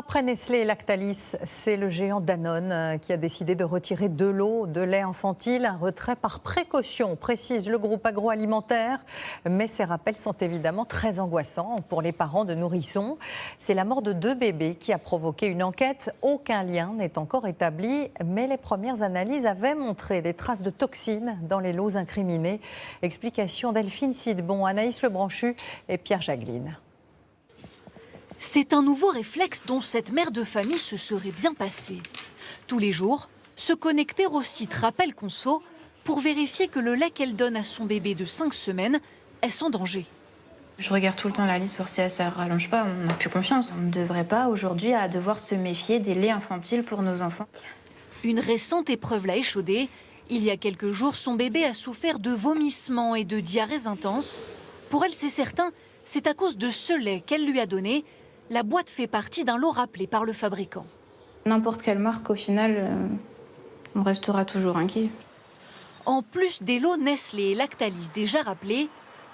Après Nestlé et Lactalis, c'est le géant Danone qui a décidé de retirer de l'eau de lait infantile. Un retrait par précaution, précise le groupe agroalimentaire. Mais ces rappels sont évidemment très angoissants pour les parents de nourrissons. C'est la mort de 2 bébés qui a provoqué une enquête. Aucun lien n'est encore établi, mais les premières analyses avaient montré des traces de toxines dans les lots incriminés. Explication Delphine Sidbon, Anaïs Lebranchu et Pierre Jagline. C'est un nouveau réflexe dont cette mère de famille se serait bien passée. Tous les jours, se connecter au site Rappel Conso pour vérifier que le lait qu'elle donne à son bébé de 5 semaines est sans danger. Je regarde tout le temps la liste pour si ça ne rallonge pas, on n'a plus confiance. On ne devrait pas aujourd'hui à devoir se méfier des laits infantiles pour nos enfants. Une récente épreuve l'a échaudée. Il y a quelques jours, son bébé a souffert de vomissements et de diarrhées intenses. Pour elle, c'est certain, c'est à cause de ce lait qu'elle lui a donné. La boîte fait partie d'un lot rappelé par le fabricant. N'importe quelle marque, au final, on restera toujours inquiet. En plus des lots Nestlé et Lactalis déjà rappelés,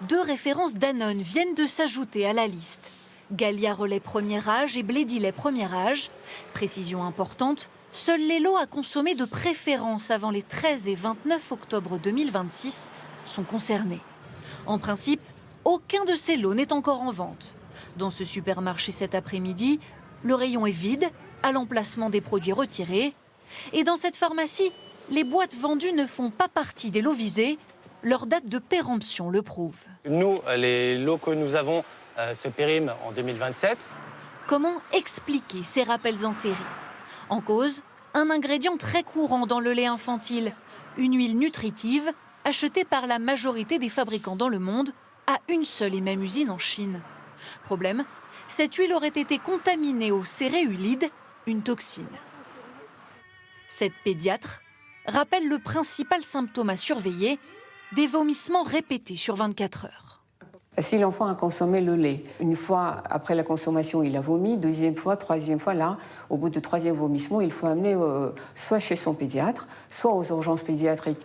2 références Danone viennent de s'ajouter à la liste. Gallia Relais premier âge et Blédilet premier âge. Précision importante, seuls les lots à consommer de préférence avant les 13 et 29 octobre 2026 sont concernés. En principe, aucun de ces lots n'est encore en vente. Dans ce supermarché cet après-midi, le rayon est vide, à l'emplacement des produits retirés. Et dans cette pharmacie, les boîtes vendues ne font pas partie des lots visés. Leur date de péremption le prouve. Nous, les lots que nous avons se périment en 2027. Comment expliquer ces rappels en série? En cause, un ingrédient très courant dans le lait infantile, une huile nutritive achetée par la majorité des fabricants dans le monde à une seule et même usine en Chine. Problème, cette huile aurait été contaminée au céréulide, une toxine. Cette pédiatre rappelle le principal symptôme à surveiller, des vomissements répétés sur 24 heures. Si l'enfant a consommé le lait, une fois après la consommation, il a vomi, deuxième fois, troisième fois, là, au bout du 3e vomissement, il faut amener soit chez son pédiatre, soit aux urgences pédiatriques.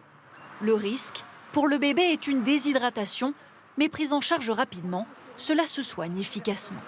Le risque pour le bébé est une déshydratation, mais prise en charge rapidement, cela se soigne efficacement.